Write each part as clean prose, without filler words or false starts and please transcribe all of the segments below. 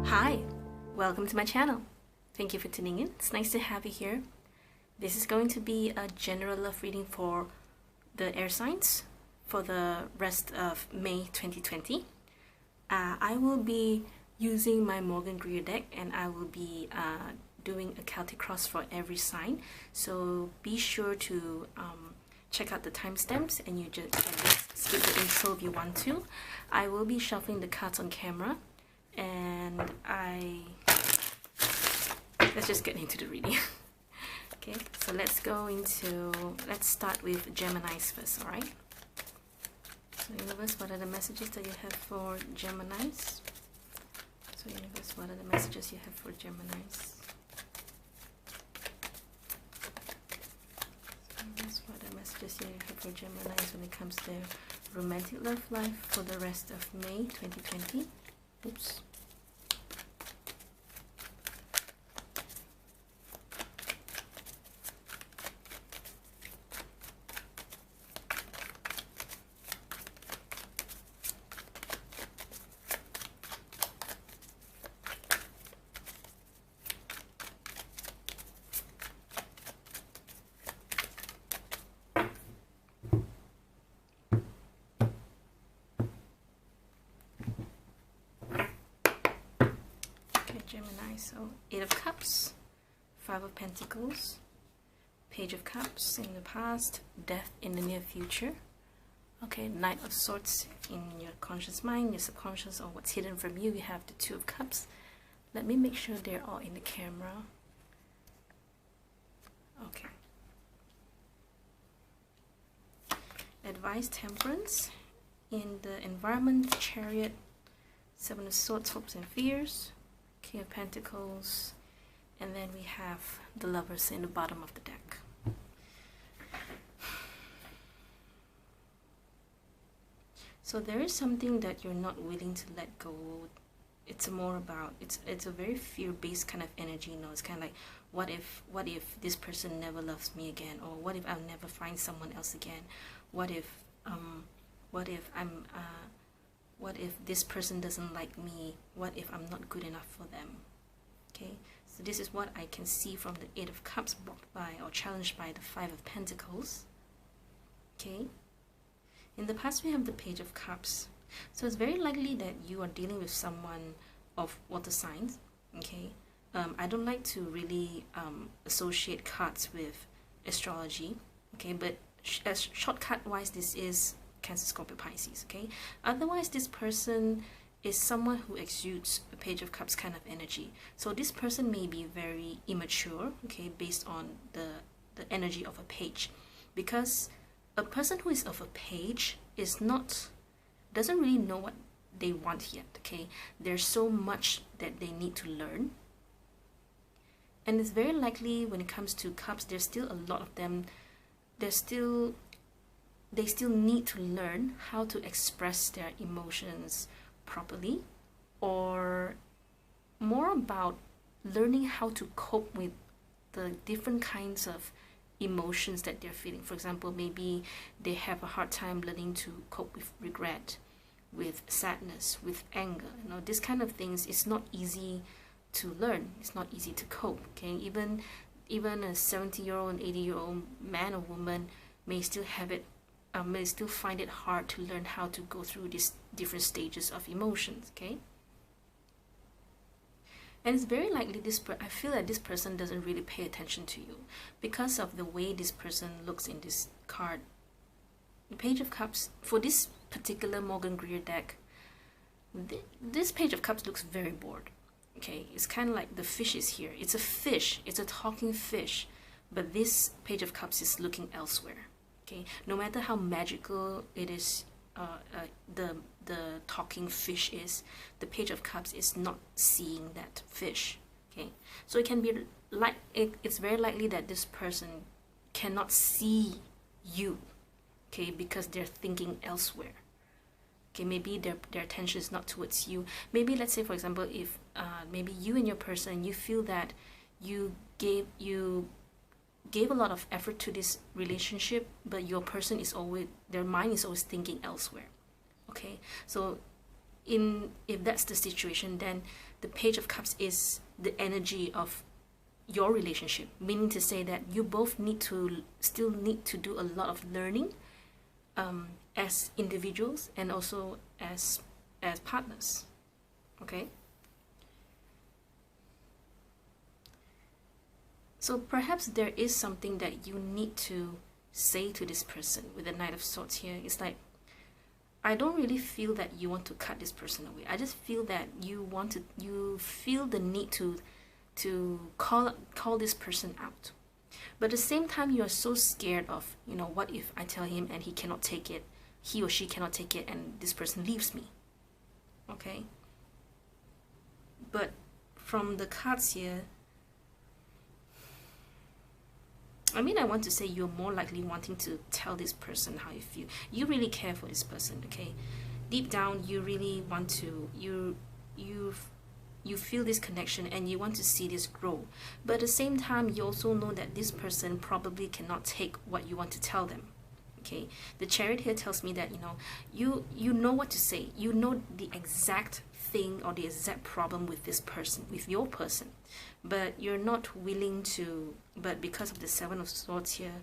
Hi, welcome to my channel. Thank you for tuning in. It's nice to have you here. This is going to be a general love reading for the air signs for the rest of May 2020. I will be using my Morgan Greer deck, and I will be doing a Celtic cross for every sign. So be sure to check out the timestamps, and you just skip the intro if you want to. I will be shuffling the cards on camera, and let's just get into the reading. Okay, so let's start with Gemini's first, alright? So universe, what are the messages that you have for Gemini's? So universe, what are the messages you have for Gemini's? So universe, what are the messages you have for Gemini's when it comes to their romantic love life for the rest of May 2020? Oops. Gemini, so 8 of Cups, 5 of Pentacles, Page of Cups in the past, Death in the near future. Okay, Knight of Swords in your conscious mind, your subconscious, or what's hidden from you. You have the 2 of Cups. Let me make sure they're all in the camera. Okay. Advice, Temperance. In the environment, Chariot, 7 of Swords, Hopes and Fears. King of Pentacles, and then we have the Lovers in the bottom of the deck. So there is something that you're not willing to let go. It's more about, it's a very fear-based kind of energy, you know. It's kind of like, what if this person never loves me again, or what if I'll never find someone else again? What if this person doesn't like me? What if I'm not good enough for them? Okay, so this is what I can see from the 8 of Cups blocked by or challenged by the 5 of Pentacles. Okay, in the past we have the Page of Cups. So it's very likely that you are dealing with someone of water signs. Okay, I don't like to really associate cards with astrology. Okay, but as shortcut wise, this is Cancer, Scorpio, Pisces. Okay, otherwise this person is someone who exudes a Page of Cups kind of energy. So this person may be very immature, okay, based on the energy of a page, because a person who is of a page doesn't really know what they want yet. Okay, there's so much that they need to learn, and it's very likely when it comes to cups, there's still a lot of them. They still need to learn how to express their emotions properly, or more about learning how to cope with the different kinds of emotions that they're feeling. For example, maybe they have a hard time learning to cope with regret, with sadness, with anger. You know, this kind of things is not easy to learn. It's not easy to cope. Okay, even a 70-year-old and 80-year-old man or woman may still have it. May still find it hard to learn how to go through these different stages of emotions. Okay, and it's very likely I feel that this person doesn't really pay attention to you because of the way this person looks in this card. The Page of Cups for this particular Morgan Greer deck, this Page of Cups looks very bored. Okay, it's kind of like the fish is here. It's a fish. It's a talking fish, but this Page of Cups is looking elsewhere. Okay, no matter how magical it is, the talking fish is, the Page of Cups is not seeing that fish. Okay, so it can be like it's very likely that this person cannot see you. Okay, because they're thinking elsewhere. Okay, maybe their attention is not towards you. Maybe let's say, for example, if maybe you and your person, you feel that you gave a lot of effort to this relationship, but your person is always, their mind is always thinking elsewhere. Okay, so if that's the situation, then the Page of Cups is the energy of your relationship, meaning to say that you both still need to do a lot of learning as individuals and also as partners. Okay, so perhaps there is something that you need to say to this person. With the Knight of Swords here, it's like, I don't really feel that you want to cut this person away. I just feel that you feel the need to call this person out. But at the same time, you are so scared of, you know, what if I tell him and he cannot take it, he or she cannot take it, and this person leaves me. Okay? But from the cards here, I mean, I want to say you're more likely wanting to tell this person how you feel. You really care for this person, okay? Deep down, you really want to, you feel this connection and you want to see this grow. But at the same time, you also know that this person probably cannot take what you want to tell them. Okay, the Chariot here tells me that, you know, you know what to say. You know the exact thing or the exact problem with this person, with your person, but you're not willing to. But because of the Seven of Swords here,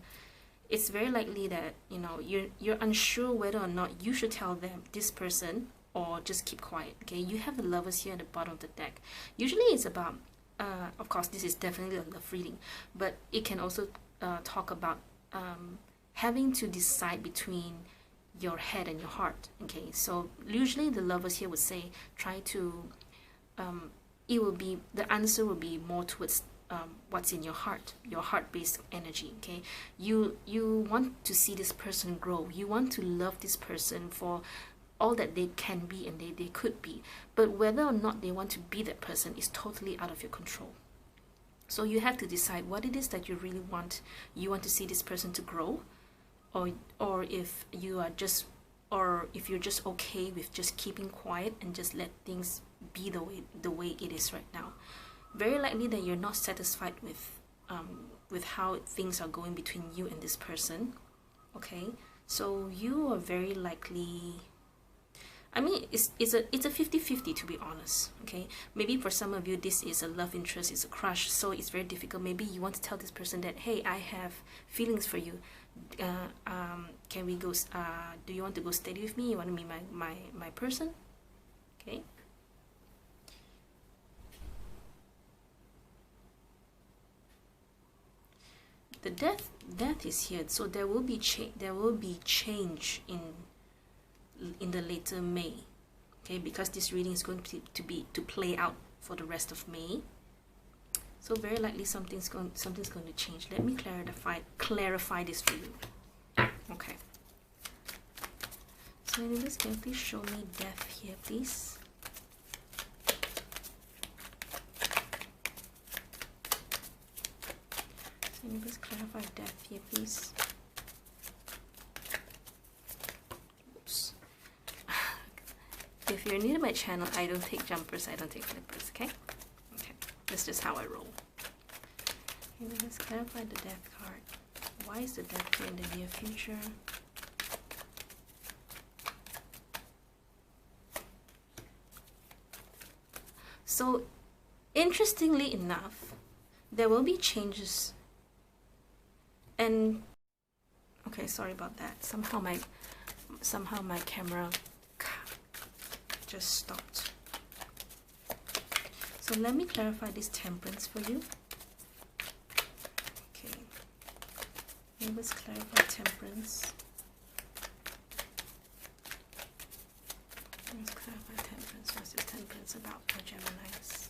it's very likely that, you know, you're unsure whether or not you should tell them, this person, or just keep quiet. Okay, you have the Lovers here at the bottom of the deck. Usually it's about of course this is definitely a love reading, but it can also talk about having to decide between your head and your heart. Okay, so usually the Lovers here would say, try to the answer will be more towards what's in your heart-based energy. Okay, you want to see this person grow, you want to love this person for all that they can be and they could be, but whether or not they want to be that person is totally out of your control. So you have to decide what it is that you really want. You want to see this person to grow, or if you're just okay with just keeping quiet and just let things be the way it is right now. Very likely that you're not satisfied with how things are going between you and this person. Okay, so you are very likely, I mean, it's a 50-50, to be honest. Okay, maybe for some of you this is a love interest, it's a crush, so it's very difficult. Maybe you want to tell this person that, hey, I have feelings for you. Can we go? Do you want to go steady with me? You want to be my person? Okay. The death is here, so there will be change in the later May. Okay, because this reading is going to play out for the rest of May. So very likely something's going to change. Let me clarify this for you. Okay. So anyways, can you please show me death here, please? So anyways, clarify death here, please. Oops. If you're new to my channel, I don't take jumpers, I don't take flippers, okay? That's just how I roll. Okay, let's clarify the death card. Why is the death here in the near future? So, interestingly enough, there will be changes. And okay, sorry about that. Somehow my camera just stopped. So let me clarify this Temperance for you. Okay. Let's clarify Temperance. Let's clarify Temperance. What's this Temperance about for Geminis?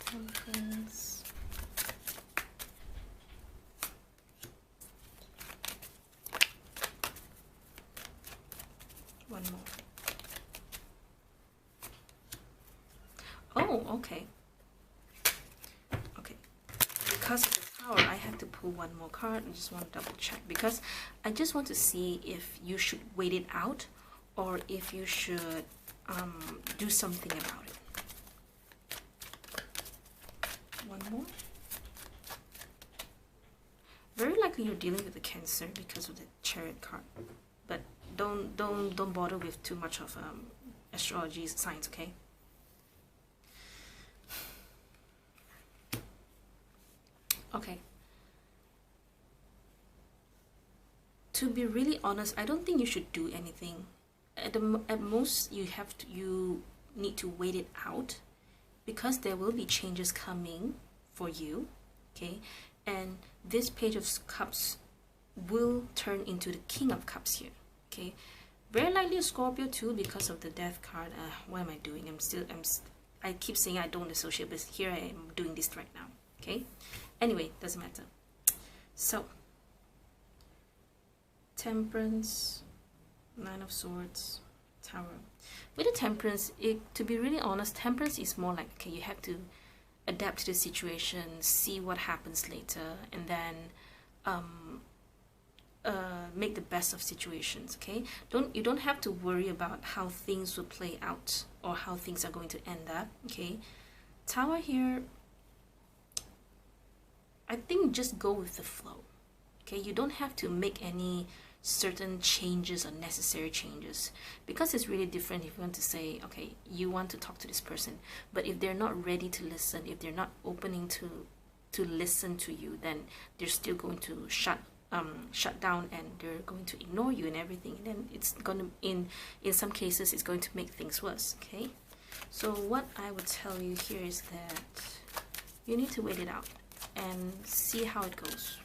Temperance. One more. Oh, okay. Okay. Because of the Tower, I have to pull one more card. I just want to double check because I just want to see if you should wait it out or if you should do something about it. One more. Very likely you're dealing with the Cancer because of the Chariot card. But don't bother with too much of astrology signs, okay? Okay. To be really honest, I don't think you should do anything. At most, you need to wait it out, because there will be changes coming for you, okay? And this Page of Cups will turn into the King of Cups here, okay? Very likely a Scorpio too, because of the Death card. What am I doing? I keep saying I don't associate, but here I am doing this right now, okay? Anyway, doesn't matter. So, Temperance, Nine of Swords, Tower. With the Temperance, to be really honest, Temperance is more like, okay, you have to adapt to the situation, see what happens later, and then make the best of situations, okay? You don't have to worry about how things will play out or how things are going to end up, okay? Tower here, I think just go with the flow, okay? You don't have to make any certain changes or necessary changes, because it's really different if you want to say, okay, you want to talk to this person, but if they're not ready to listen, if they're not opening to listen to you, then they're still going to shut down, and they're going to ignore you and everything, and then it's going to, in some cases, it's going to make things worse, okay? So what I would tell you here is that you need to wait it out and see how it goes.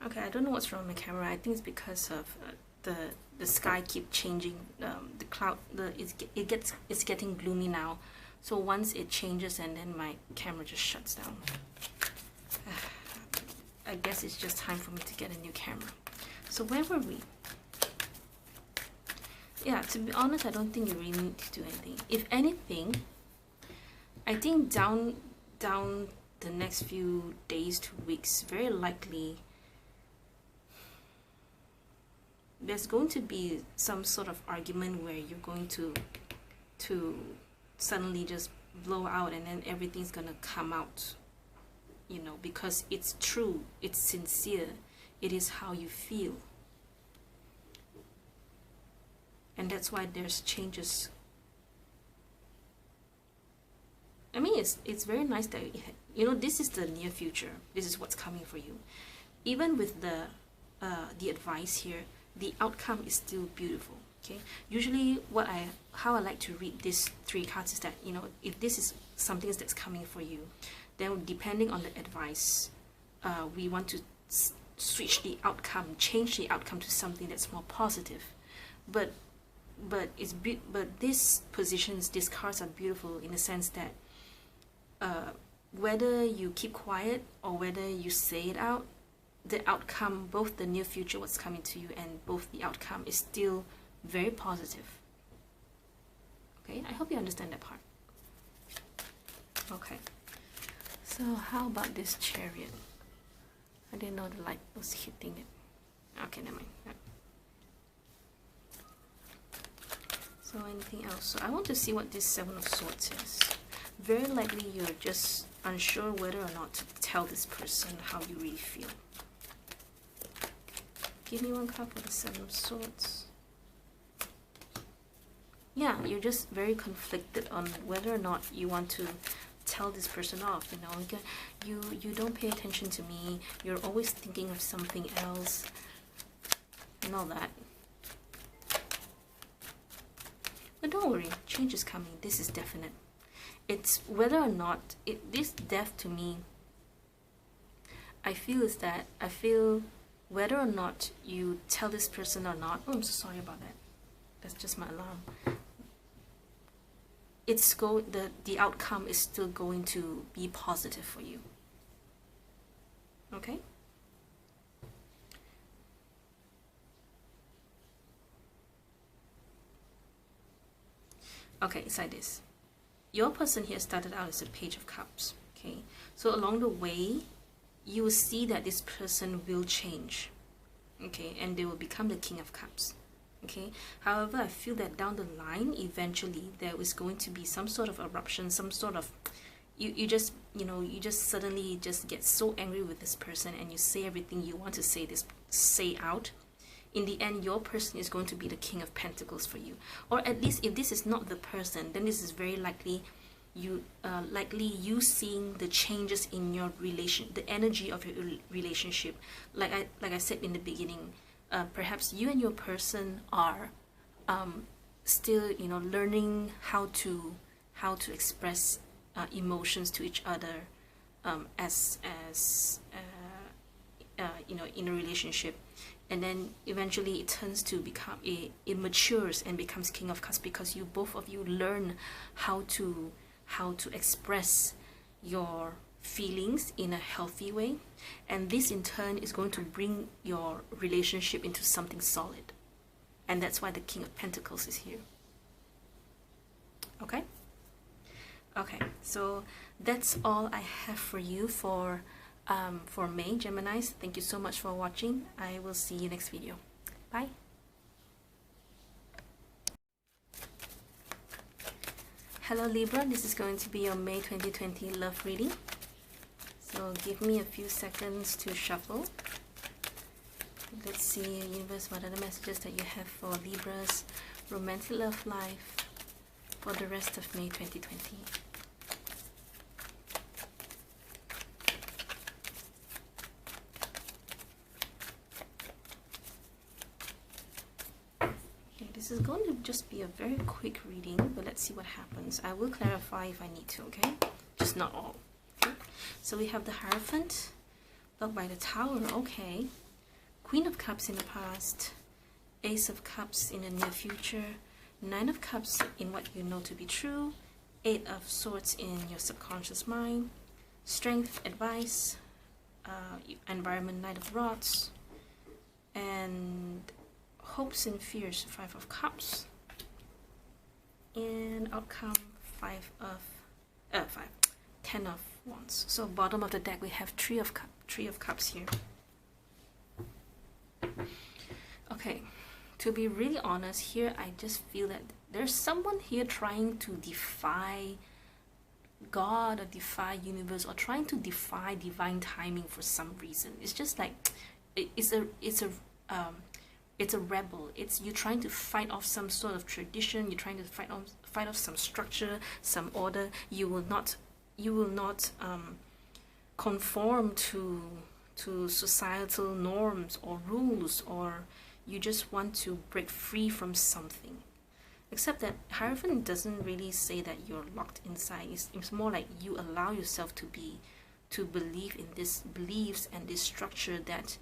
Okay, I don't know what's wrong with my camera. I think it's because of the sky keep changing. The cloud, it's getting gloomy now. So once it changes, and then my camera just shuts down. I guess it's just time for me to get a new camera. So where were we? Yeah, to be honest, I don't think you really need to do anything. If anything, I think down the next few days to weeks, very likely there's going to be some sort of argument where you're going to suddenly just blow out, and then everything's gonna come out, you know, because it's true, it's sincere, it is how you feel, and that's why there's changes. I mean, it's very nice that, you know, this is the near future, this is what's coming for you. Even with the advice here, the outcome is still beautiful, okay? Usually how I like to read these three cards is that, you know, if this is something that's coming for you, then depending on the advice, we want to switch the outcome, change the outcome to something that's more positive. But this positions, these cards are beautiful in the sense that whether you keep quiet or whether you say it out, the outcome, both the near future, what's coming to you, and both the outcome is still very positive. Okay, I hope you understand that part. Okay, so how about this Chariot? I didn't know the light was hitting it. Okay, never mind. So anything else? So I want to see what this Seven of Swords is. Very likely you're just unsure whether or not to tell this person how you really feel. Give me one card for the Seven of Swords. Yeah, you're just very conflicted on whether or not you want to tell this person off, you know. You don't pay attention to me, you're always thinking of something else, and all that. But don't worry, change is coming. This is definite. It's whether or not, this death to me, I feel whether or not you tell this person or not. Oh, I'm so sorry about that. That's just my alarm. The outcome is still going to be positive for you. Okay? Okay, it's like this. Your person here started out as a Page of Cups. Okay? So along the way, you will see that this person will change. Okay? And they will become the King of Cups. Okay, however, I feel that down the line, eventually there is going to be some sort of eruption, some sort of, you just suddenly just get so angry with this person, and you say everything you want to say out, in the end, your person is going to be the King of Pentacles for you. Or at least if this is not the person, then this is very likely you seeing the changes in your relation, the energy of your relationship. Like I said in the beginning, perhaps you and your person are still, you know, learning how to express emotions to each other you know, in a relationship. And then eventually it turns to become it matures and becomes King of Cups, because both of you learn how to express your feelings in a healthy way, and this in turn is going to bring your relationship into something solid. And that's why the King of Pentacles is here. Okay, so that's all I have for you for May, Geminis. Thank you so much for watching. I will see you next video. Bye. Hello Libra, this is going to be your May 2020 love reading. So give me a few seconds to shuffle. Let's see, universe, what are the messages that you have for Libra's romantic love life for the rest of May 2020. This is going to just be a very quick reading, but let's see what happens. I will clarify if I need to, okay? Just not all. Okay? So we have the Hierophant, blocked by the Tower, okay. Queen of Cups in the past, Ace of Cups in the near future, Nine of Cups in what you know to be true, Eight of Swords in your subconscious mind, Strength, Advice, Environment, Knight of Rods, and Hopes and Fears, Five of Cups, and outcome, Ten of Wands. So bottom of the deck we have Three of Cups here. Okay, to be really honest here, I just feel that there's someone here trying to defy God or defy universe, or trying to defy divine timing for some reason. It's just like it's a rebel. You're trying to fight off some sort of tradition. You're trying to fight off some structure, some order. You will not conform to societal norms or rules, or you just want to break free from something. Except that Hierophant doesn't really say that you're locked inside. It's more like you allow yourself to believe in these beliefs and this structure that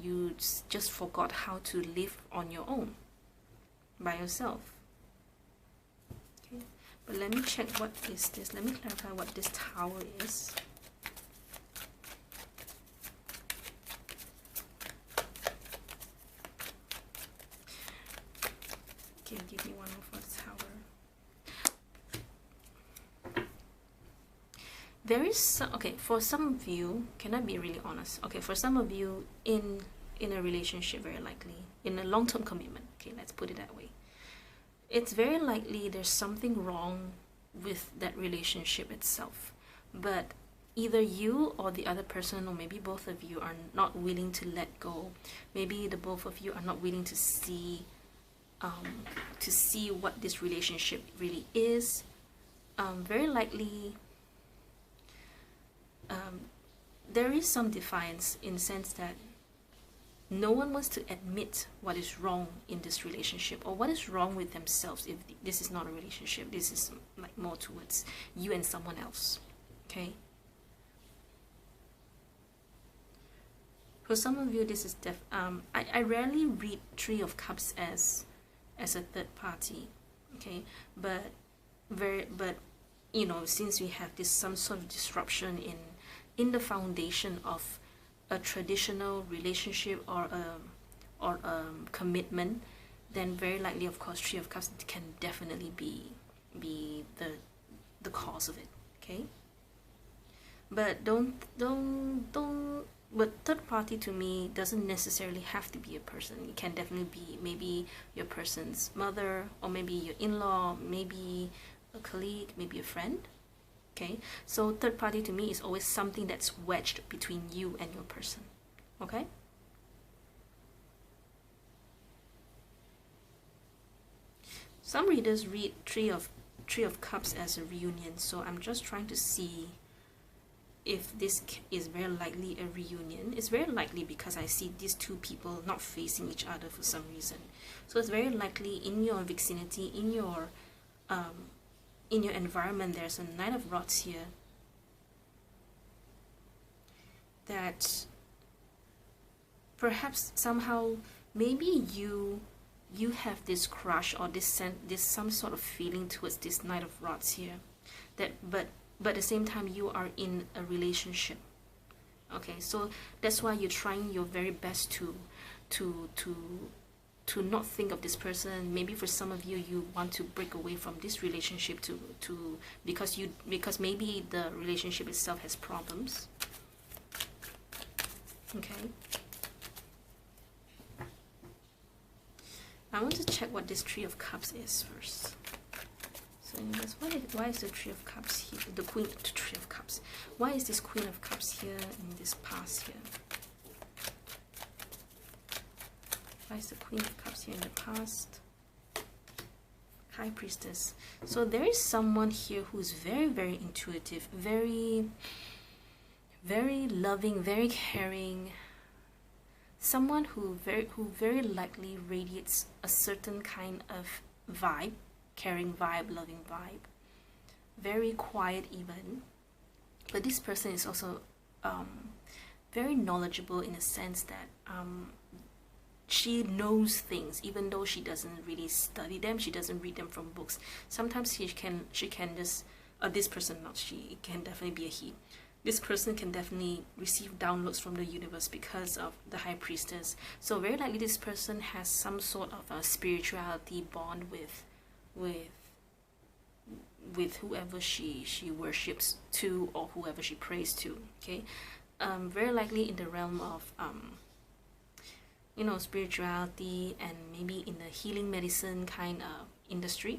you just forgot how to live on your own by yourself. Okay, but let me check what is this. Let me clarify what this Tower is. Okay, give me one more for the Tower. There is some, okay, for some of you, can I be really honest? Okay, for some of you in a relationship, very likely in a long-term commitment, okay, let's put it that way, it's very likely there's something wrong with that relationship itself, but either you or the other person, or maybe both of you, are not willing to let go. Maybe the both of you are not willing to see what this relationship really is. Very likely there is some defiance, in the sense that no one wants to admit what is wrong in this relationship, or what is wrong with themselves. If this is not a relationship, this is like more towards you and someone else. Okay, for some of you, this is I rarely read Three of Cups as a third party, okay, but you know, since we have this some sort of disruption in the foundation of a traditional relationship or commitment, then very likely, of course, Three of Cups can definitely be the cause of it. Okay, but but third party to me doesn't necessarily have to be a person. It can definitely be maybe your person's mother, or maybe your in-law, maybe a colleague, maybe a friend. Okay, so third party to me is always something that's wedged between you and your person. Okay, Some readers read Three of Cups as a reunion, so I'm just trying to see if this is very likely a reunion. It's very likely because I see these two people not facing each other for some reason. So it's very likely in your vicinity, in your environment, there's a Knight of Rods here that perhaps somehow maybe you have this crush or this some sort of feeling towards this Knight of Rods here, that but at the same time you are in a relationship. Okay, so that's why you're trying your very best to not think of this person. Maybe for some of you, you want to break away from this relationship because maybe the relationship itself has problems. Okay, I want to check what this Three of Cups is first. So anyways, why is the Three of Cups here? The Three of Cups. Why is this Queen of Cups here in this past here? Why is the Queen of Cups here in the past? High Priestess. So there is someone here who's very, very intuitive, very, very loving, very caring. Someone who very likely radiates a certain kind of vibe, caring vibe, loving vibe, very quiet even. But this person is also very knowledgeable in a sense that she knows things, even though she doesn't really study them, she doesn't read them from books. Sometimes she can just this person, not she, it can definitely be a he. This person can definitely receive downloads from the universe because of the High Priestess. So very likely this person has some sort of a spirituality bond with whoever she worships to, or whoever she prays to. Okay, very likely in the realm of you know, spirituality, and maybe in the healing medicine kind of industry.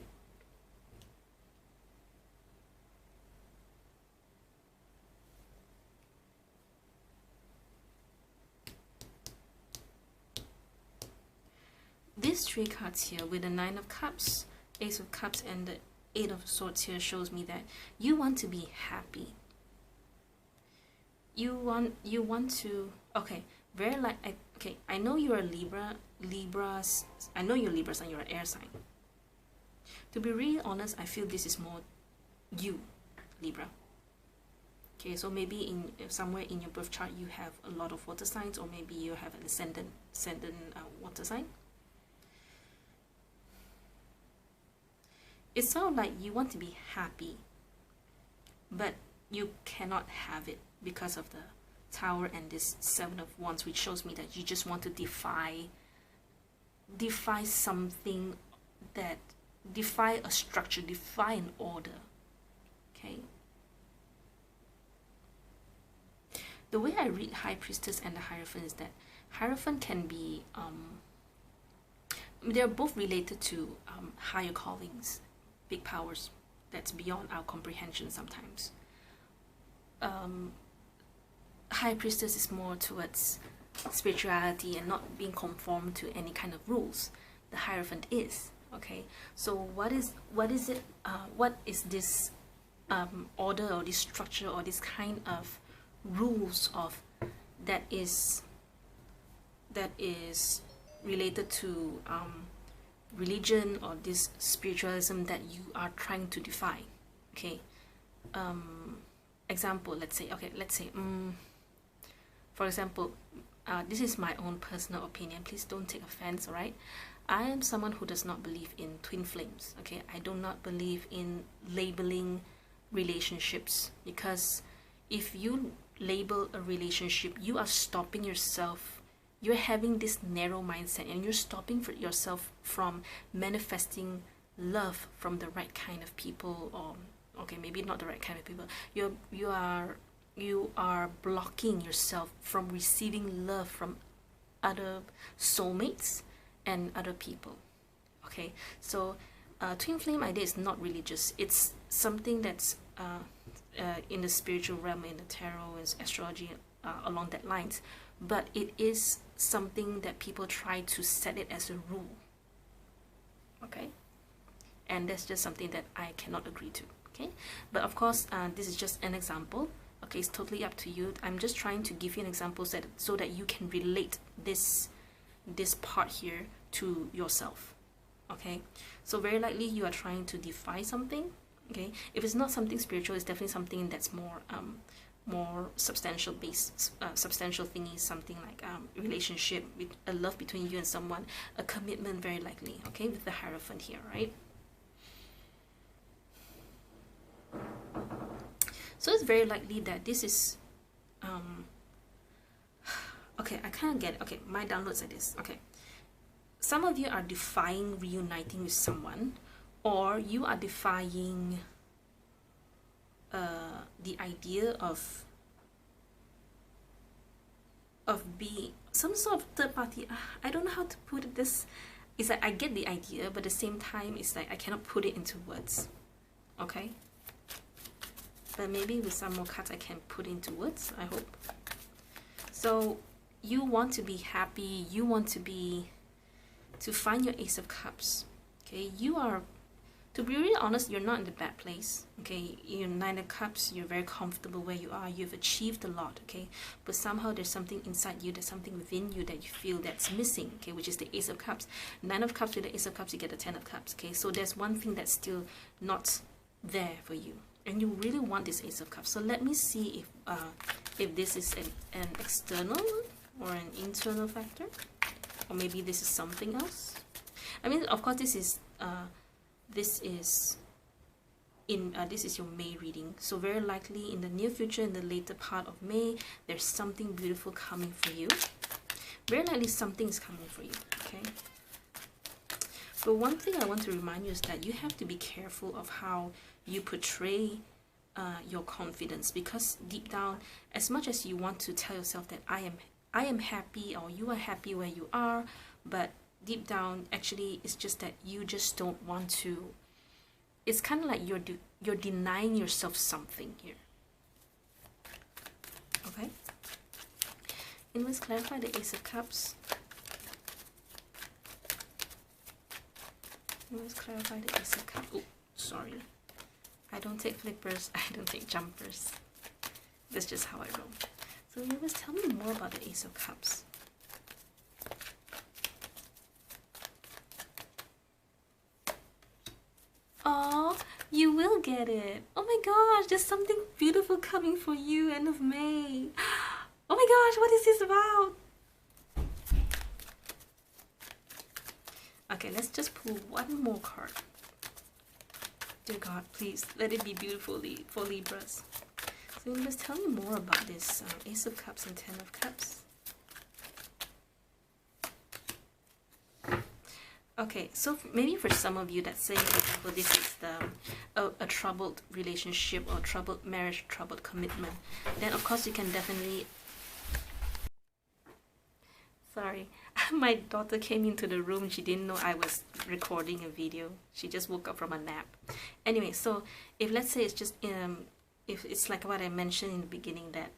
These three cards here with the Nine of Cups, Ace of Cups, and the Eight of Swords here shows me that you want to be happy. You want to, okay, very like, okay, I know you're a Libras, I know you're Libras and you're an air sign. To be really honest, I feel this is more you, Libra. Okay, so maybe somewhere in your birth chart you have a lot of water signs, or maybe you have an ascendant water sign. It sounds like you want to be happy, but you cannot have it because of the Tower and this Seven of Wands, which shows me that you just want to defy something, that defy a structure, defy an order. Okay, the way I read High Priestess and the Hierophant is that Hierophant can be they're both related to higher callings, big powers that's beyond our comprehension sometimes. High Priestess is more towards spirituality and not being conformed to any kind of rules. The Hierophant is, okay. So what is this order, or this structure, or this kind of rules of that is related to religion, or this spiritualism that you are trying to defy? Okay, example, let's say for example, this is my own personal opinion, please don't take offense, all right? I am someone who does not believe in twin flames. Okay, I do not believe in labeling relationships, because if you label a relationship, you are stopping yourself. You're having this narrow mindset, and you're stopping yourself from manifesting love from the right kind of people, or okay, maybe not the right kind of people. You are blocking yourself from receiving love from other soulmates and other people. Okay, so twin flame idea is not religious. It's something that's in the spiritual realm, in the tarot and astrology, along that lines. But it is something that people try to set it as a rule. Okay, and that's just something that I cannot agree to. Okay, but of course this is just an example. Okay, it's totally up to you. I'm just trying to give you an example so that you can relate this part here to yourself. Okay, so very likely you are trying to defy something. Okay, if it's not something spiritual, it's definitely something that's more substantial based, substantial thingy, something like relationship, with a love between you and someone, a commitment, very likely. Okay, with the Hierophant here, right? So it's very likely that this is okay, I kind of get it. Okay, my downloads are this. Okay, some of you are defying reuniting with someone, or you are defying the idea of being some sort of third party. I don't know how to put it. This is like, I get the idea, but at the same time it's like I cannot put it into words. Okay, but maybe with some more cards I can put into words, I hope. So you want to be happy, you want to find your Ace of Cups. Okay, you are, to be really honest, you're not in the bad place. Okay, you're Nine of Cups, you're very comfortable where you are, you've achieved a lot. Okay, but somehow there's something inside you, there's something within you that you feel that's missing. Okay, which is the Ace of Cups. Nine of Cups with the Ace of Cups, you get the Ten of Cups. Okay, so there's one thing that's still not there for you, and you really want this Ace of Cups. So let me see if this is an external or an internal factor, or maybe this is something else. I mean, of course, this is your May reading, so very likely in the near future, in the later part of May, there's something beautiful coming for you. Very likely something is coming for you. Okay, but one thing I want to remind you is that you have to be careful of how you portray your confidence, because deep down, as much as you want to tell yourself that I am happy, or you are happy where you are, but deep down actually it's just that you just don't want to. It's kind of like you're denying yourself something here. Okay, and let's clarify the Ace of Cups. Let's clarify the Ace of Cups. Oh, sorry, I don't take flippers, I don't take jumpers. That's just how I roll. So universe, tell me more about the Ace of Cups. Oh, you will get it. Oh my gosh, there's something beautiful coming for you end of May. Oh my gosh, what is this about? Okay, let's just pull one more card. Dear God, please let it be beautiful for Libras. So universe, tell me more about this Ace of Cups and Ten of Cups. Okay, so maybe for some of you that say, for example, this is a troubled relationship or troubled marriage, troubled commitment, then of course you can definitely... Sorry, my daughter came into the room. She didn't know I was recording a video. She just woke up from a nap. Anyway, so if let's say it's just if it's like what I mentioned in the beginning, that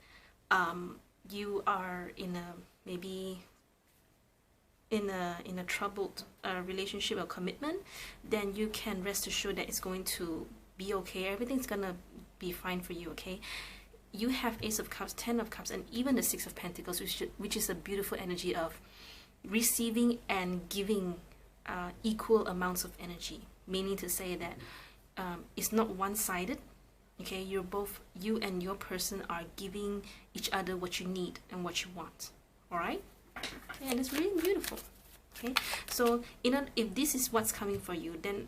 you are in a maybe in a troubled relationship or commitment, then you can rest assured that it's going to be okay. Everything's gonna be fine for you. Okay, you have Ace of Cups, Ten of Cups, and even the Six of Pentacles, which is a beautiful energy of receiving and giving equal amounts of energy, meaning to say that it's not one-sided. Okay, you and your person are giving each other what you need and what you want. All right, okay, and it's really beautiful. Okay, so if this is what's coming for you, then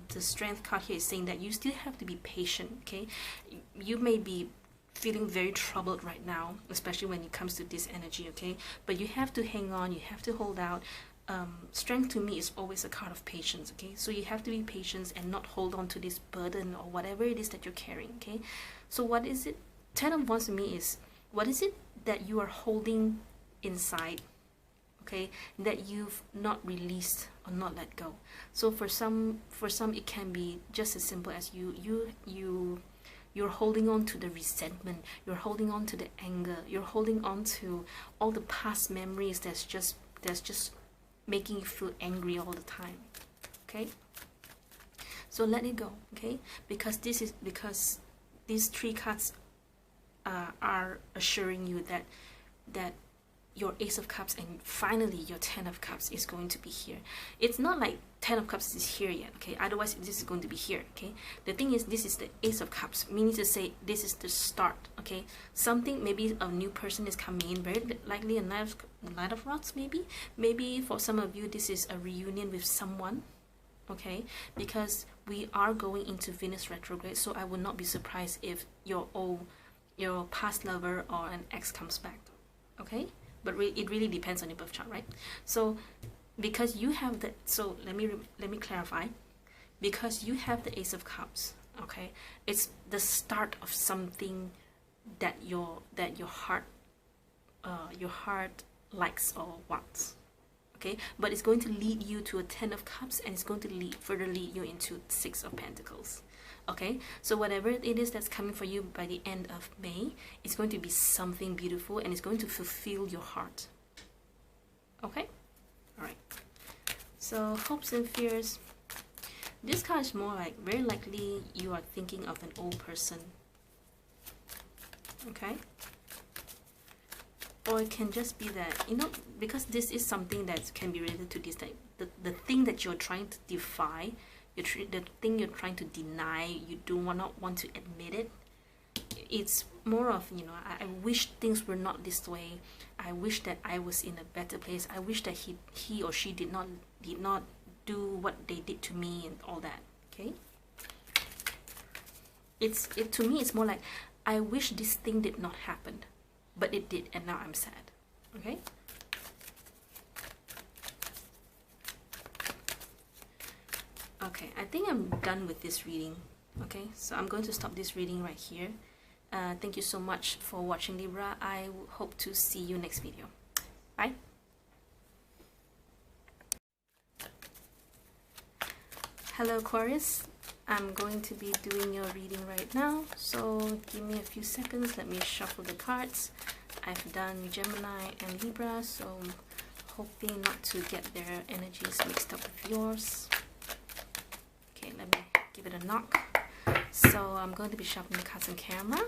the Strength card here is saying that you still have to be patient. Okay, you may be feeling very troubled right now, especially when it comes to this energy. Okay, but you have to hang on, you have to hold out. Strength to me is always a card of patience. Okay, so you have to be patient and not hold on to this burden or whatever it is that you're carrying. Okay, so what is it? Ten of Wands to me is, what is it that you are holding inside? Okay, that you've not released or not let go. So for some it can be just as simple as you're holding on to the resentment, you're holding on to the anger, you're holding on to all the past memories that's just making you feel angry all the time. Okay, So let it go, okay? Because these three cards are assuring you that your Ace of Cups and finally your Ten of Cups is going to be here. It's not like Ten of Cups is here yet, okay? Otherwise, this is going to be here, okay? The thing is, this is the Ace of Cups, meaning to say this is the start, okay? Something, maybe a new person is coming in, very likely a Knight of Rods, maybe. Maybe for some of you, this is a reunion with someone, okay? Because we are going into Venus retrograde, so I would not be surprised if your past lover or an ex comes back, okay? But it really depends on your birth chart, right? So because you have the, so let me clarify, because you have the Ace of Cups, okay, it's the start of something that your heart likes or wants, okay? But it's going to lead you to a Ten of Cups, and it's going to further lead you into Six of Pentacles. Okay, so whatever it is that's coming for you by the end of May, it's going to be something beautiful and it's going to fulfill your heart. Okay, all right. So hopes and fears. This card is more like, very likely you are thinking of an old person. Okay, or it can just be that, you know, because this is something that can be related to this, like the thing that you're trying to defy, the thing you're trying to deny, you do not want to admit it. It's more of, you know, I wish things were not this way. I wish that I was in a better place. I wish that he or she did not do what they did to me and all that. Okay. To me it's more like, I wish this thing did not happen, but it did, and now I'm sad. Okay. Okay, I think I'm done with this reading. Okay, so I'm going to stop this reading right here. Thank you so much for watching, Libra. I hope to see you next video. Bye. Hello, Aquarius. I'm going to be doing your reading right now. So give me a few seconds. Let me shuffle the cards. I've done Gemini and Libra, so hoping not to get their energies mixed up with yours. Let me give it a knock. So I'm going to be shuffling the cards on camera.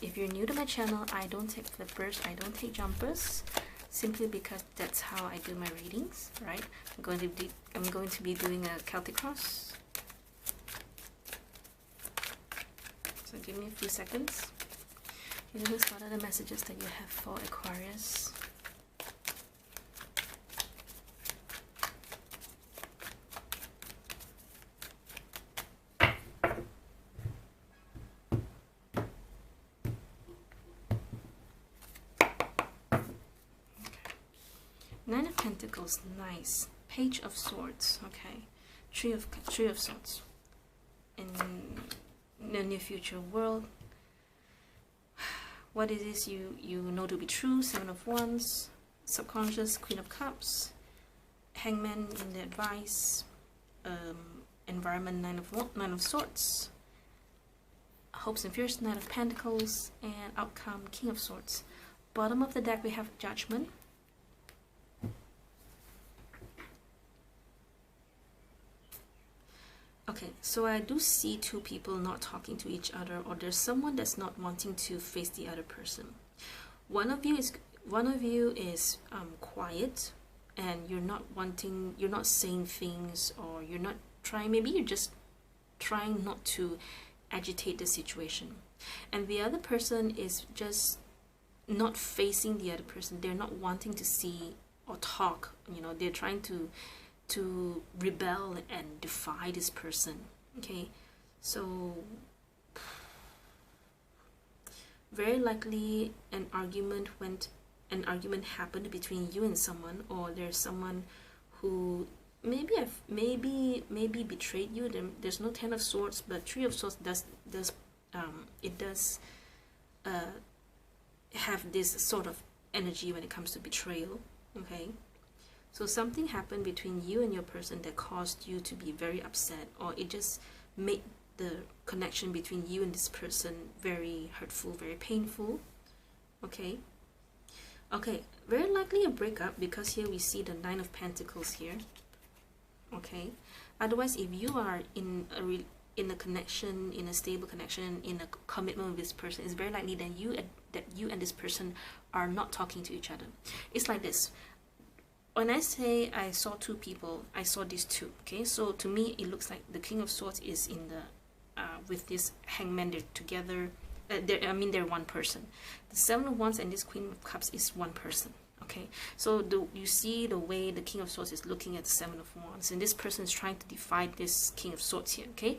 If you're new to my channel, I don't take flippers, I don't take jumpers, simply because that's how I do my readings, right? I'm going to be doing a Celtic cross. So give me a few seconds. Universe, what are the messages that you have for Aquarius? Nine of Pentacles, nice. Page of Swords, okay. Tree of Swords. In the near future world, what it is you know to be true. Seven of Wands, subconscious, Queen of Cups, Hangman in the advice, environment, Nine of Swords, hopes and fears, Knight of Pentacles, and outcome, King of Swords. Bottom of the deck we have Judgment. Okay, so I do see two people not talking to each other, or there's someone that's not wanting to face the other person. One of you is quiet, and you're not saying things, or you're not trying, maybe you're just trying not to agitate the situation. And the other person is just not facing the other person. They're not wanting to see or talk, you know, they're trying to rebel and defy this person. Okay, so very likely an argument happened between you and someone, or there's someone who maybe betrayed you. There's no Ten of Swords, but Three of Swords does have this sort of energy when it comes to betrayal. Okay, so something happened between you and your person that caused you to be very upset, or it just made the connection between you and this person very hurtful, very painful. Okay, very likely a breakup, because here we see the Nine of Pentacles here. Okay, Otherwise, if you are in a connection, in a stable connection, in a commitment with this person, it's very likely that you and this person are not talking to each other. It's like this. When I say I saw two people, I saw these two. Okay, so to me, it looks like the King of Swords is in the with this Hangman. They're together. They're one person. The Seven of Wands and this Queen of Cups is one person. Okay, so you see the way the King of Swords is looking at the Seven of Wands, and this person is trying to defy this King of Swords here. Okay,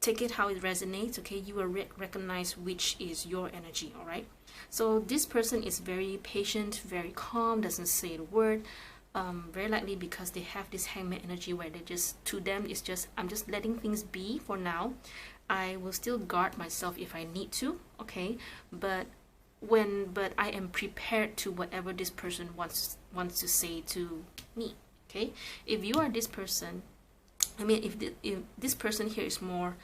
take it how it resonates. Okay, you will recognize which is your energy. All right, so this person is very patient, very calm, doesn't say a word. Very likely because they have this Hangman energy where they just, to them, it's just, I'm just letting things be for now. I will still guard myself if I need to. Okay, but I am prepared to whatever this person wants to say to me. Okay, if you are this person, if this person here is more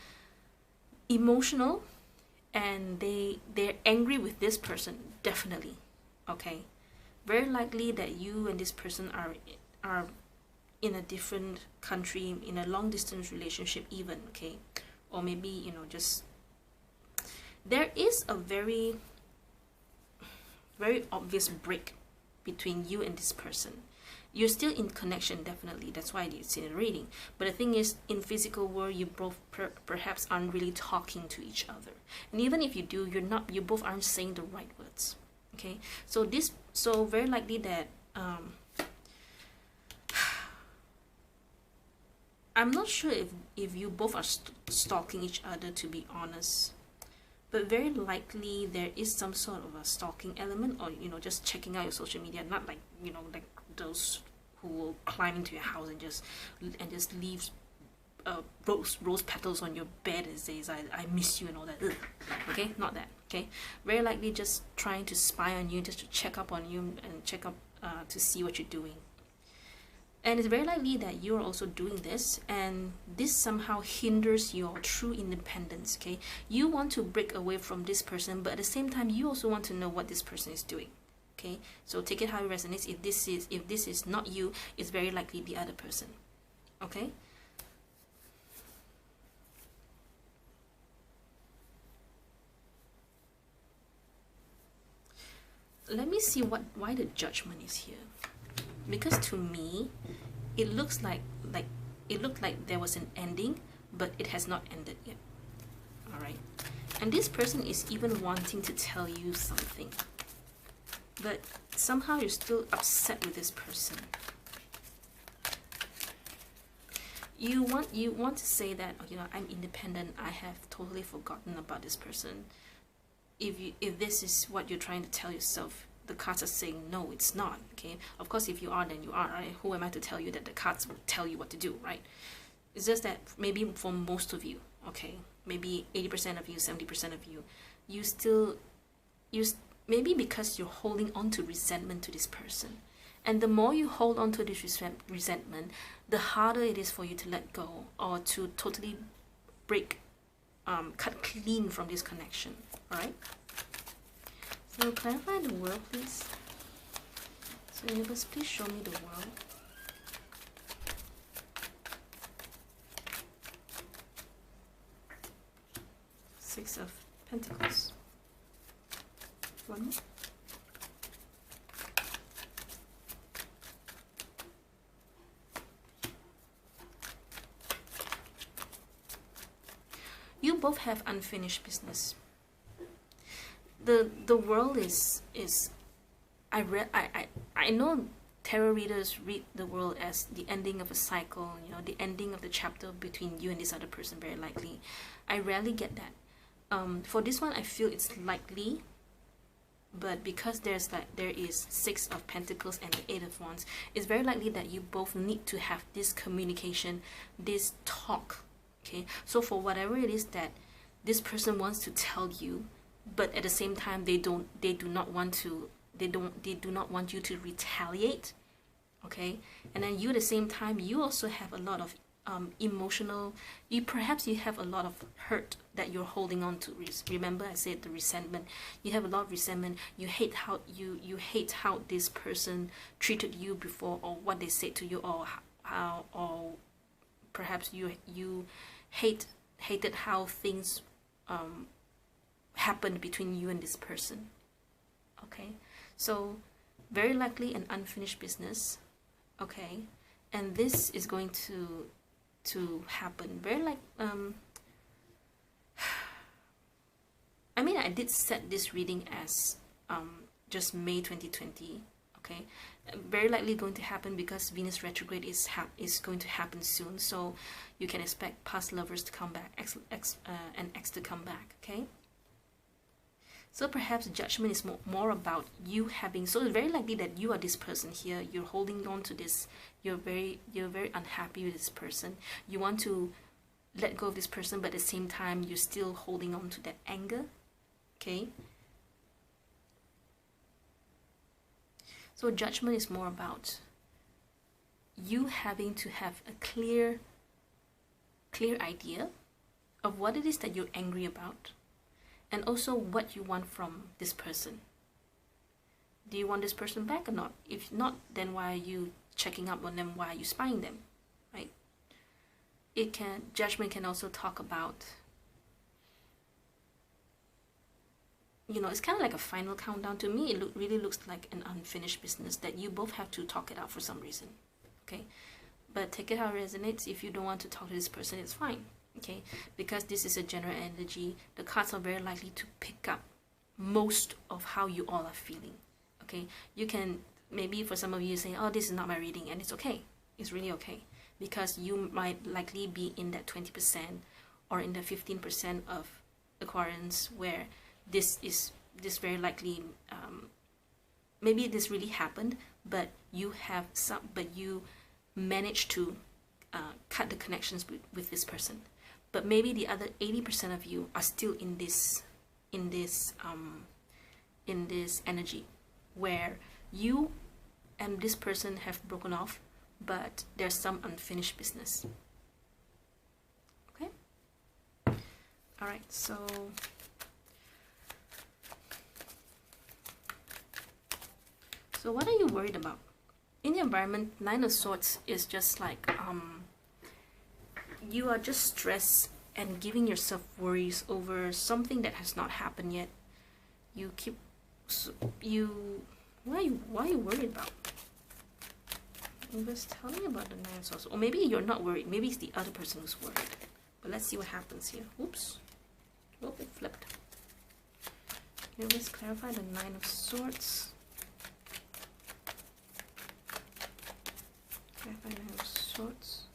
emotional and they're angry with this person, definitely. Okay, very likely that you and this person are in a different country, in a long distance relationship even. Okay, or maybe just there is a very obvious break between you and this person. You're still in connection, definitely. That's why it's in a reading. But the thing is, in physical world, you both perhaps aren't really talking to each other. And even if you do, you both aren't saying the right words. Okay, so very likely that I'm not sure if you both are stalking each other, to be honest. But very likely there is some sort of a stalking element, or just checking out your social media. Not like like those who will climb into your house and just leave rose petals on your bed and says I miss you and all that. Ugh. Okay, not that. Okay, very likely just trying to spy on you, just to check up on you and check up to see what you're doing. And it's very likely that you're also doing this, and this somehow hinders your true independence. Okay, you want to break away from this person, but at the same time you also want to know what this person is doing. Okay, so take it how it resonates. If this is not you, it's very likely the other person. Okay, let me see why the Judgment is here. Because to me, it looks like there was an ending, but it has not ended yet. All right, and this person is even wanting to tell you something, but somehow you're still upset with this person. You want to say that I'm independent. I have totally forgotten about this person. If this is what you're trying to tell yourself, the cards are saying no, it's not. Okay, of course, if you are, then you are, right? Who am I to tell you that the cards will tell you what to do, right? It's just that maybe for most of you, okay, maybe 80% of you, 70% of you, maybe because you're holding on to resentment to this person, and the more you hold on to this resentment, the harder it is for you to let go, or to totally cut clean from this connection. All right. So clarify the world, please. So universe, please show me the world. Six of Pentacles. One more. You both have unfinished business. The world is I know tarot readers read the world as the ending of a cycle, the ending of the chapter between you and this other person, very likely. I rarely get that. For this one, I feel it's likely, but because there is Six of Pentacles and the Eight of Wands, it's very likely that you both need to have this communication, this talk. Okay, so for whatever it is that this person wants to tell you, but at the same time they do not want you to retaliate. Okay, and then you at the same time, you also have a lot of emotional, perhaps you have a lot of hurt that you're holding on to. Remember I said the resentment. You have a lot of resentment. You hate how you hate how this person treated you before, or what they said to you, or how, or perhaps you hated how things happened between you and this person. Okay, so very likely an unfinished business. Okay, and this is going to happen very like I mean, I did set this reading as just May 2020. Okay, very likely going to happen because Venus retrograde is going to happen soon, so you can expect past lovers to come back, and ex to come back. Okay, so perhaps judgment is more about you having, so it's very likely that you are this person here, you're holding on to this, you're very unhappy with this person, you want to let go of this person, but at the same time you're still holding on to that anger. Okay, so judgment is more about you having to have a clear idea of what it is that you're angry about, and also what you want from this person. Do you want this person back or not? If not, then why are you checking up on them? Why are you spying them? Right? Judgment can also talk about, you know, it's kind of like a final countdown. To me, it really looks like an unfinished business that you both have to talk it out for some reason. Okay, but take it how it resonates. If you don't want to talk to this person, it's fine. Okay, because this is a general energy, the cards are very likely to pick up most of how you all are feeling. Okay, you can, maybe for some of you say, oh, this is not my reading, and it's okay. It's really okay, because you might likely be in that 20% or in the 15% of Aquarians where this very likely, maybe this really happened, but you managed to cut the connections with this person. But maybe the other 80% of you are still in this energy where you and this person have broken off, but there's some unfinished business. Okay, all right, so what are you worried about in the environment? Nine of Swords is just like you are just stressed and giving yourself worries over something that has not happened yet. You keep what are you worried about? Just tell me about the Nine of Swords. Or maybe you're not worried, maybe it's the other person who's worried. But let's see what happens here. Oops, oh, it flipped. Okay, let's clarify the Nine of Swords. Clarify the Nine of Swords.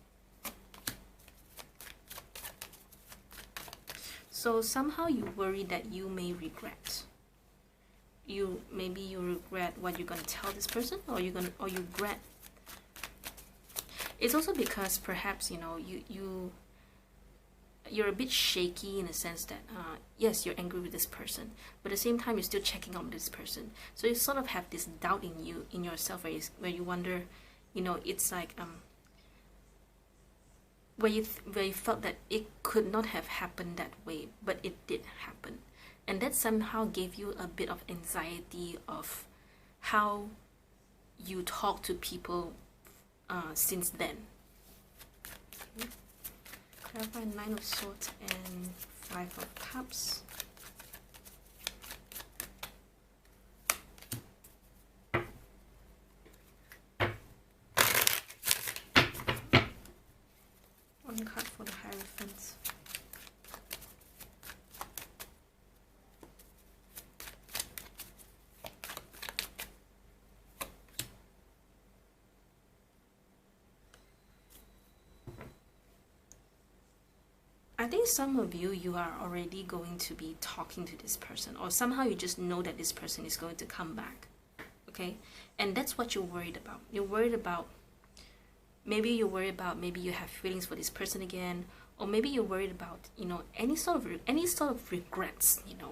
So somehow you worry that you may regret. Maybe you regret what you're gonna tell this person, or you regret. It's also because perhaps, you know, you're a bit shaky in the sense that yes, you're angry with this person, but at the same time you're still checking on this person. So you sort of have this doubt in yourself where you wonder, you know, it's like where you felt that it could not have happened that way, but it did happen, and that somehow gave you a bit of anxiety of how you talk to people since then. Okay. Clarify Nine of Swords and Five of Cups. One card for the Hierophant. I think some of you are already going to be talking to this person, or somehow you just know that this person is going to come back. Okay, and that's what you're worried about. You're worried about, maybe you have feelings for this person again, or maybe you're worried about, you know, any sort of regrets, you know,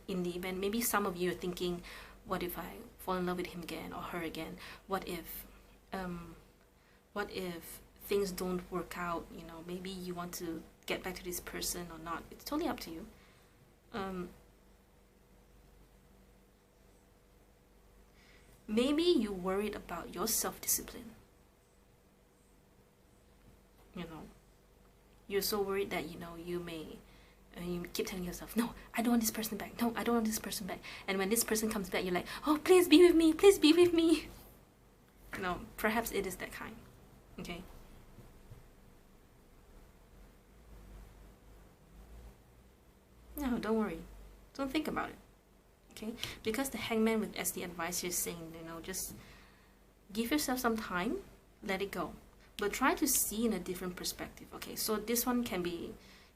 in the event. Maybe some of you are thinking, what if I fall in love with him again or her again? What if things don't work out? You know, maybe you want to get back to this person or not. It's totally up to you. Maybe you're worried about your self-discipline. You know, you're so worried that, you know, you keep telling yourself, no, I don't want this person back, no, I don't want this person back. And when this person comes back, you're like, oh, please be with me, please be with me. No, perhaps it is that kind. Okay. No, don't worry. Don't think about it. Okay? Because the Hangman with as the advice is saying, you know, just give yourself some time, let it go. But try to see in a different perspective. Okay, so this one can be,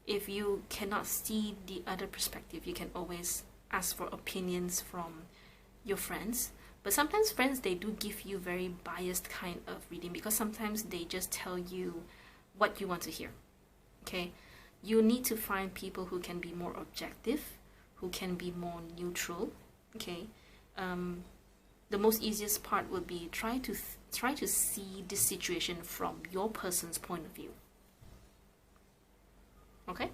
if you cannot see the other perspective, you can always ask for opinions from your friends. But sometimes friends, they do give you very biased kind of reading, because sometimes they just tell you what you want to hear. Okay, you need to find people who can be more objective, who can be more neutral. Okay, the most easiest part will be try to see this situation from your person's point of view. Okay.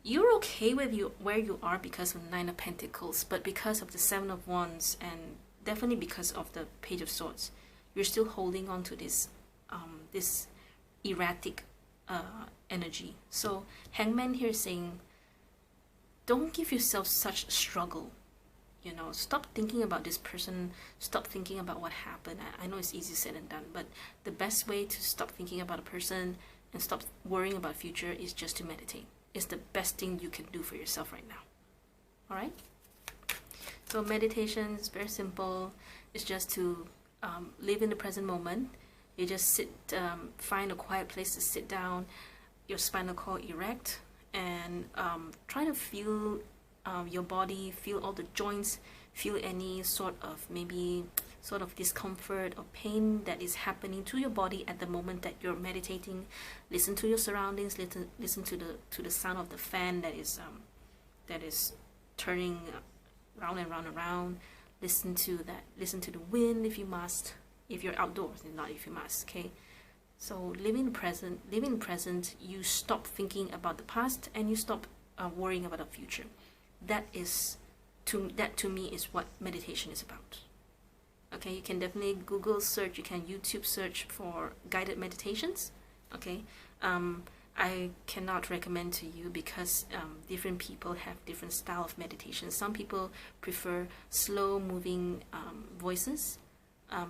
You're okay with where you are because of 9 of Pentacles, but because of the 7 of Wands and definitely because of the Page of Swords, you're still holding on to this this erratic energy. So Hangman here is saying, don't give yourself such struggle. You know, stop thinking about this person, stop thinking about what happened. I know it's easy said and done, but the best way to stop thinking about a person and stop worrying about future is just to meditate. It's the best thing you can do for yourself right now. Alright? So meditation is very simple. It's just to live in the present moment. You just sit, find a quiet place to sit down, your spinal cord erect, and try to feel your body, feel all the joints, feel any sort of discomfort or pain that is happening to your body at the moment that you're meditating. Listen to your surroundings, listen to the sound of the fan that is turning round and round and round. Listen to the wind if you must, if you're outdoors, and not if you must. Okay, so living in the present, you stop thinking about the past and you stop worrying about the future. That to me is what meditation is about. Okay, you can definitely Google search, you can YouTube search for guided meditations. Okay, I cannot recommend to you because different people have different style of meditation. Some people prefer slow moving voices.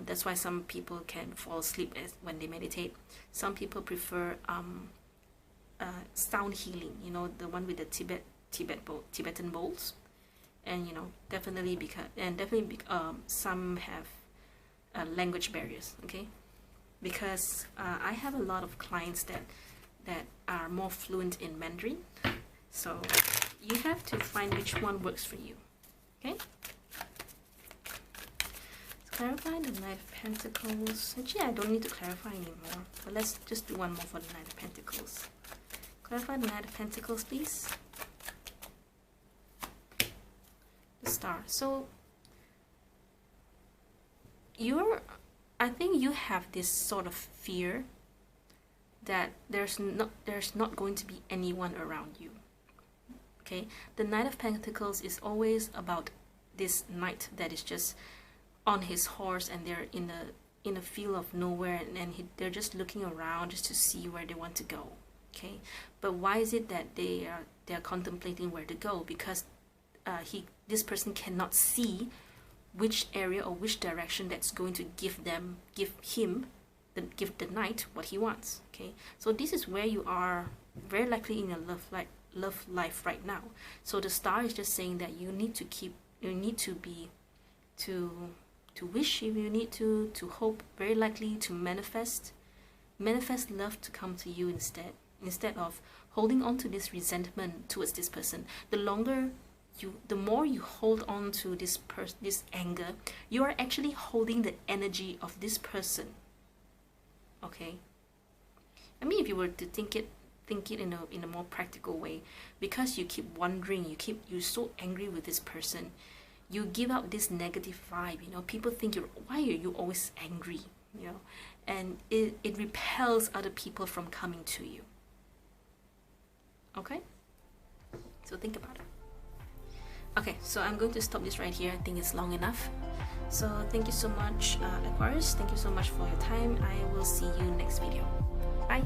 That's why some people can fall asleep when they meditate. Some people prefer sound healing, you know, the one with the Tibetan bowls. And you know, definitely some have language barriers. Okay, because I have a lot of clients that are more fluent in Mandarin, so you have to find which one works for you. Okay, let's clarify the Knight of Pentacles. Actually, I don't need to clarify anymore, but let's just do one more for the Knight of Pentacles. Clarify the Knight of Pentacles, please. Star. So I think you have this sort of fear that there's not going to be anyone around you. Okay, the Knight of Pentacles is always about this knight that is just on his horse and they're in a field of nowhere, and they're just looking around just to see where they want to go. Okay, but why is it that they are contemplating where to go? Because this person cannot see which area or which direction that's going to give the knight what he wants. Okay, so this is where you are very likely in your love life right now. So the star is just saying that you need to wish, if you need to hope, very likely to manifest love to come to you instead of holding on to this resentment towards this person. The more you hold on to this anger, you are actually holding the energy of this person. Okay, I mean, if you were to think it in a more practical way, because you keep wondering, you're so angry with this person, you give out this negative vibe. You know, people think why are you always angry? You know, and it repels other people from coming to you. Okay, so think about it. Okay, so I'm going to stop this right here. I think it's long enough. So thank you so much, Aquarius. Thank you so much for your time. I will see you next video. Bye.